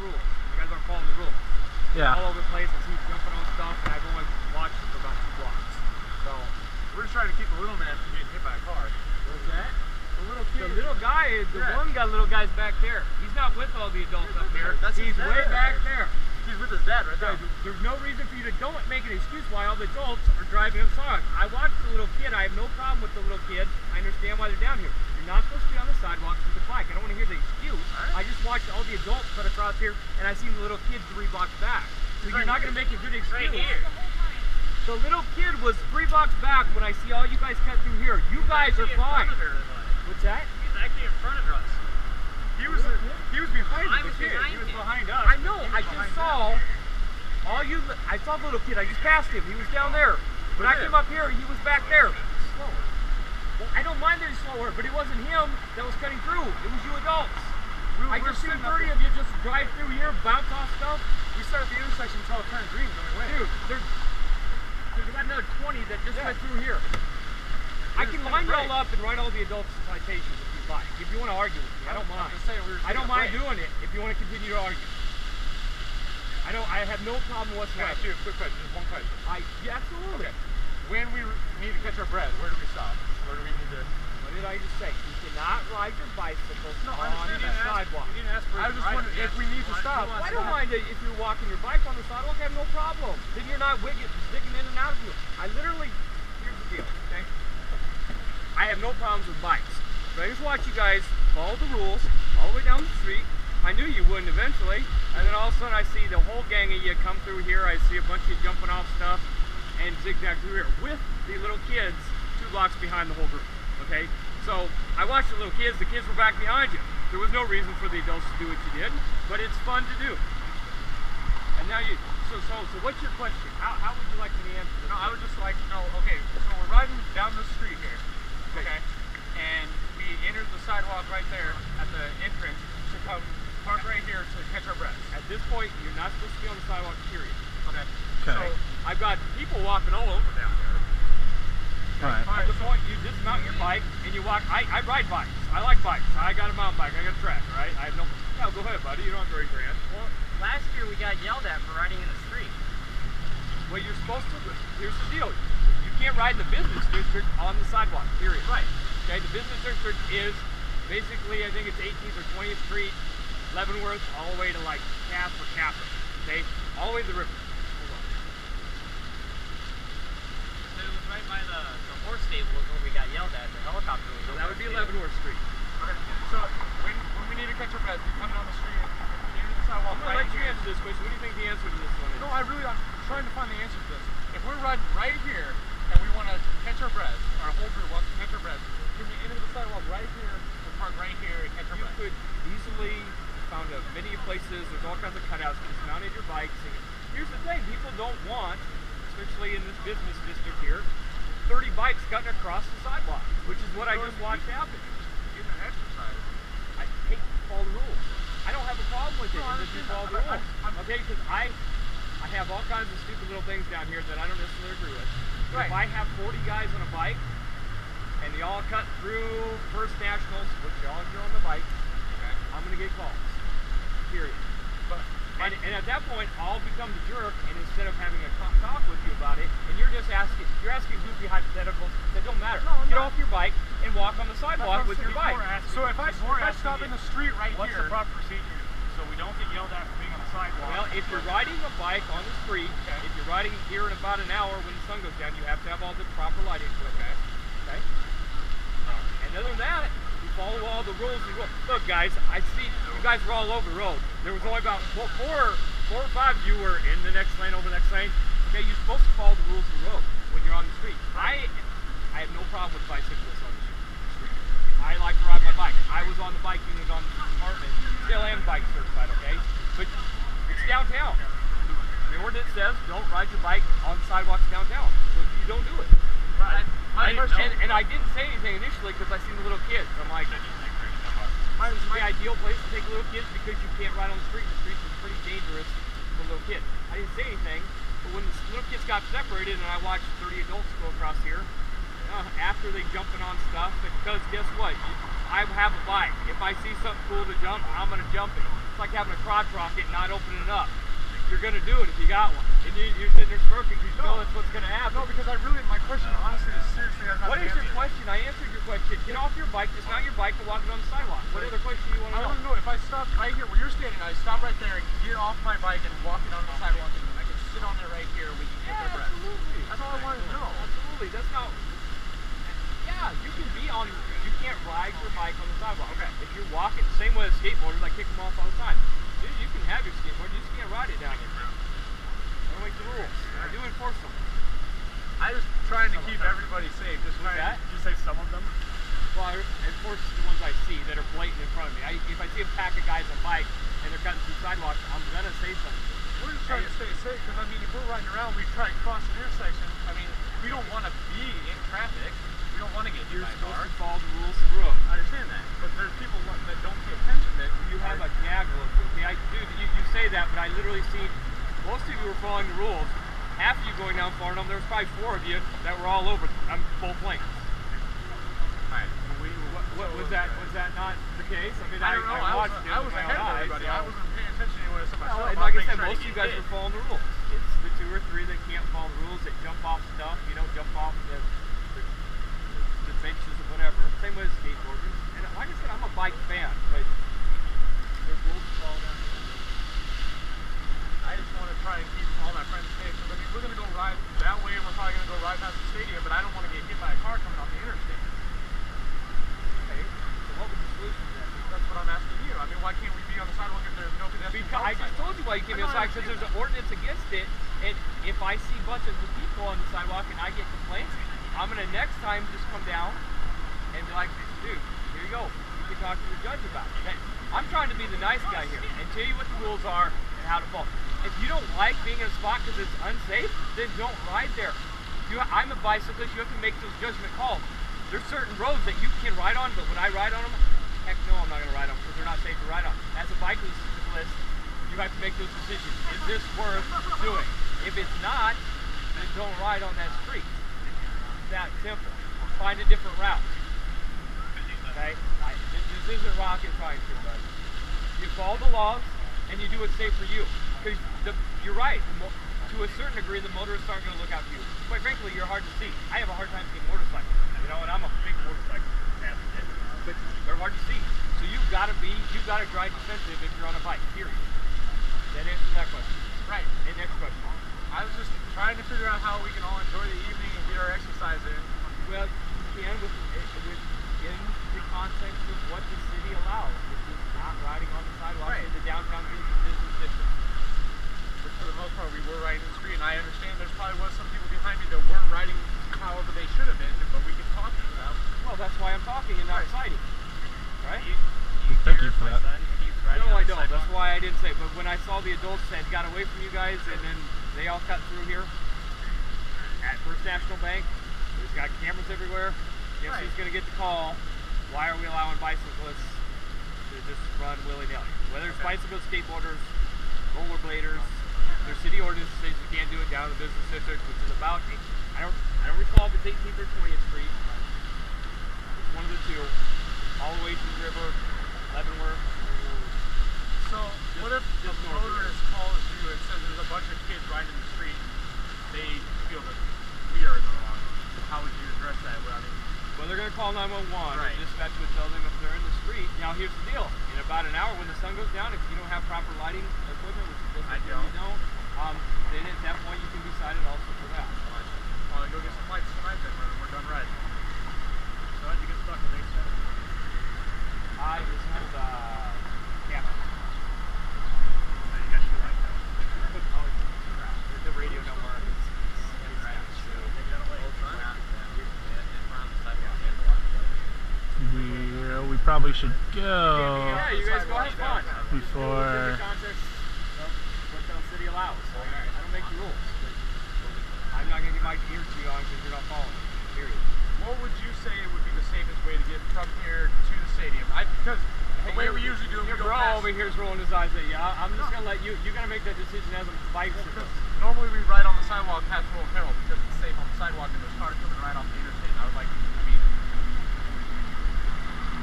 rules. You guys aren't following the rules. Yeah. All over the place. I see you jumping on stuff, and I've only watched it for about 2 blocks. So we're just trying to keep the little man from getting hit by a car. what's that? The little kid. The little guy, one got little guys back there. He's not with all the adults up here. He's way back there. He's with his dad right there. There's no reason for you to don't make an excuse why all the adults are driving him sidewalk. I watched the little kid. I have no problem with the little kid. I understand why they're down here. You're not supposed to be on the sidewalks with the bike. I don't want to hear the excuse. I just watched all the adults cut across here, and I seen the little kid 3 blocks back. So you're not going to make a good excuse. Right here. The little kid was 3 blocks back when I see all you guys cut through here. You guys are fine. What's that? He's actually in front of us. He was behind the kid. He was behind us. I know. I just saw I saw the little kid. I just passed him. He was down there. When I came up here, he was back there. Slower. Well, I don't mind that he's slower, but it wasn't him that was cutting through. It was you adults. I just seen 30 of you just drive through here, bounce off stuff. We started the intersection until it turned green, then we went. Dude, there's about another 20 that just went through here. I can line you all up and write all the adults citations if you'd like. If you want to argue with me, I don't mind. I don't mind doing it if you want to continue to argue. I have no problem whatsoever. Can I ask you a quick question? Just one question. Yeah, absolutely. Okay. When we need to catch our breath, where do we stop? Where do we need to? What did I just say? You cannot ride your bicycles on the sidewalk. You didn't ask for it. I was just wondering if we need to stop. I don't mind it if you're walking your bike on the sidewalk. I have no problem. Then you're not sticking in and out of you. I literally, here's the deal, okay? I have no problems with bikes. But I just watch you guys follow the rules all the way down the street. I knew you wouldn't eventually. And then all of a sudden I see the whole gang of you come through here. I see a bunch of you jumping off stuff and zigzag through here with the little kids 2 blocks behind the whole group. Okay? So I watched the little kids. The kids were back behind you. There was no reason for the adults to do what you did, but it's fun to do. And now you, so what's your question? How would you like me to answer this? No, I would just like to know, okay, so we're riding down the street here, okay? And we entered the sidewalk right there at the entrance to come park right here to catch our breath. At this point, you're not supposed to be on the sidewalk, period. Okay. So I've got people walking all over down here. Right. At the point you dismount your bike and you walk. I ride bikes. I like bikes. I got a mountain bike. I got a track. Right. I have no. Yeah, go ahead, buddy. You don't have to grand. Well, last year we got yelled at for riding in the street. Well, you're supposed to. Here's the deal. You can't ride in the business district on the sidewalk. Period. Right. Okay. The business district is basically, I think it's 18th or 20th Street, Leavenworth, all the way to like Cass or Capra. Okay. All the way to the river. So it was right by the horse stables where we got yelled at. The helicopter was over. That would be Leavenworth Street. Okay. So when we need to catch our breath, we come down the street and we enter the sidewalk. I'm gonna let you answer this question. What do you think the answer to this one is? No, I'm trying to find the answer to this. If we're riding right here and we want to catch our breath, our whole group wants to catch our breath, can we enter the sidewalk right here and park right here and catch our breath? You could easily found many places. There's all kinds of cutouts. Dismounted your bikes. And here's the thing: people don't want, especially in this business district here, 30 bikes cutting across the sidewalk, which is what I just watched happen. Getting an exercise. I hate to follow the rules. I don't have a problem with it if you follow the rules. Okay, because I have all kinds of stupid little things down here that I don't necessarily agree with. But if I have 40 guys on a bike and they all cut through First Nationals, which y'all are on the bike, I'm gonna get calls. Period. And at that point, I'll become the jerk, and instead of having a talk with you about it, and you're asking goofy hypotheticals that don't matter. Get off your bike and walk on the sidewalk with your bike. So if I stop in the street right what's here, the proper procedure so we don't get yelled at for being on the sidewalk? Well, if you're riding a bike on the street, if you're riding here in about an hour when the sun goes down, you have to have all the proper lighting equipment. Okay? And other than that, you follow all the rules. Look, guys, I see you guys were all over the road. There was only about four or five of you were in the next lane, over the next lane. Okay, you're supposed to follow the rules of the road when you're on the street. I have no problem with bicyclists on the street. I like to ride my bike. I was on the bike unit on the department. Still am bike certified, okay? But it's downtown. The ordinance says don't ride your bike on sidewalks downtown. So you don't do it. Right. And I didn't say anything initially because I seen the little kids. I'm like, this is the ideal place to take little kids because you can't ride on the street. The streets are pretty dangerous for little kids. I didn't say anything, but when the little kids got separated and I watched 30 adults go across here, after they jumping on stuff, because guess what? I have a bike. If I see something cool to jump, I'm going to jump it. It's like having a crotch rocket and not opening it up. You're going to do it if you got one. And you're sitting there smirking because you know that's what's going to happen. No, because my question honestly is seriously has What nothing is to your answer. question? I answered your question. Get off your bike. It's not your bike to walk it on the sidewalk. What other question do you want to I know? want to know if I stop right here where you're standing, I stop right there and get off my bike and walk it on the sidewalk, and I can sit on there right here and we can get our breath. Absolutely. That's all I wanted to know. Absolutely. That's not. Yeah, you can be on. You can't ride your bike on the sidewalk. Okay. If you're walking, same way as skateboarders, I kick them off all the time. Dude, you can have your skateboard, you just can't ride it down here. I don't make the rules. I do enforce them. I was trying to keep everybody safe. Just trying that? Did you say some of them? Well, I enforce the ones I see that are blatant in front of me. If I see a pack of guys on bikes and they're cutting through sidewalks, I'm gonna say something. We're just trying to stay safe because, I mean, if we're riding around, we try to cross an intersection. I mean, we don't want to be in traffic. We don't want to get hit You're by a supposed car. to follow the rules of the road. I understand that. But there's people that don't pay attention that You have a gaggle of rules. Dude, you say that, but I literally seen most of you were following the rules. Half of you going down Farnham, there was probably 4 of you that were all over both lanes. Alright. What was that? Was that not the case? I mean, I don't know. I watched it I with was my ahead own of eyes. everybody. So. I wasn't paying attention anyway to myself. Well, and I like was I said, making most sure of you guys to were following the rules. It's the 2 or 3 that can't follow the rules, that jump off stuff, jump off the benches or whatever. Same way as skateboarders. And like I said, I'm a bike fan, but there's rules to follow down here. I just want to try and keep all my friends safe. Because, I mean, we're going to go ride that way, and we're probably going to go ride past the stadium, but I don't want to get hit by a car coming off the interstate. Okay, so what was the solution to that? That's what I'm asking you. I mean, why can't we be on the sidewalk if there's no pedestrian? Because I just told you why you can't be on the sidewalk, because there's an ordinance against it, and if I see bunches of people on the sidewalk and I get complaints, I'm going to next time just come down and be like, dude, here you go. You can talk to the judge about it. Okay? I'm trying to be the nice guy here and tell you what the rules are and how to follow. If you don't like being in a spot because it's unsafe, then don't ride there. I'm a bicyclist, you have to make those judgment calls. There's certain roads that you can ride on, but when I ride on them, heck no, I'm not going to ride on them because they're not safe to ride on. As a bicyclist, you have to make those decisions. Is this worth doing? If it's not, then don't ride on that street. It's that simple. Find a different route. Okay? This isn't rocket science here, buddy. You follow the laws and you do what's safe for you. Because you're right. To a certain degree, the motorists aren't going to look out for you. Quite frankly, you're hard to see. I have a hard time seeing motorcycles. And I'm a big motorcycle advocate. But they're hard to see. So you've got to drive defensive if you're on a bike, period. That answers that question. Right. And next question. I was just trying to figure out how we can all enjoy the evening and get our exercise in. Well, you can within the context of what the city allows, which is not riding on the sidewalk in the downtown business district. But for the most part, we were riding the street, and I understand there's probably was some people behind me that weren't riding however they should have been, but we can talk to them about. Well, that's why I'm talking and not citing. Right? Thank you for that. No, I don't. That's why I didn't say. But when I saw the adults that got away from you guys, and then they all cut through here at First National Bank, there's got cameras everywhere. Guess who's going to get the call? Why are we allowing bicyclists to just run willy-nilly? Whether it's bicyclists, skateboarders, rollerbladers, there's city ordinance that says you can't do it down in the business district, which is about, I don't recall if it's 18th or 20th Street. It's one of the two. All the way to the river, Leavenworth. So, what if the motorist calls you and says there's a bunch of kids riding in the street, they feel that we are in the wrong? How would you address that? Well, they're going to call 911. Right. And dispatch would tell them if they're in the street. Now, here's the deal. In about an hour, when the sun goes down, if you don't have proper lighting equipment, which is you don't, then at that point you can be cited also for that. I'll go get some lights tonight then when we're done riding. So how'd you get stuck in Big Center? I was told, yeah. So you got your light down. The radio don't work. We probably should go Yeah, you guys go have fun. before. In the context of what the city allows. I don't make the rules. I'm not going to get my ear to you on because you're not following me. Period. What would you say would be the safest way to get from here to the stadium? Because the way we usually do it, we Your go bro past. over here is rolling his eyes at you. I'm just going to let you. You're going to make that decision as a bicyclist. Normally we ride on the sidewalk past Royal Carroll because it's safe on the sidewalk and there's cars coming right off the interstate. I would like to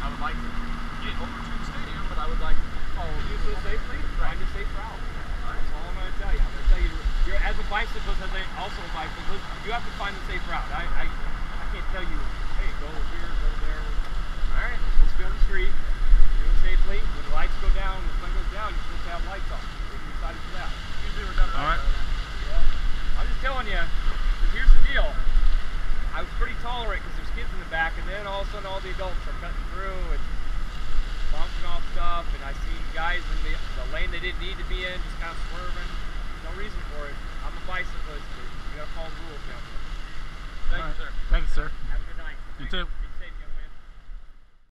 I would like to get over to the stadium, but I would like to follow Do so safely. Find a safe route. That's all I'm going to tell you. I'm going to tell you, as a bicyclist, also a bicyclist, you have to find the safe route. I can't tell you, hey, go here, go there. All right, we'll be on the street. Do it safely. When the lights go down, when the sun goes down, you're supposed to have lights on. If you decided for that. Usually we're done. All right. Yeah. I'm just telling you, here's the deal. I was pretty tolerant because there's kids in the back, and then all of a sudden all the adults are cutting through and bouncing off stuff, and I seen guys in the lane they didn't need to be in, just kind of swerving. No reason for it. I'm a bicyclist, but you gotta follow the rules, young. Thank you, sir. Thanks, sir. Have a good night. You too.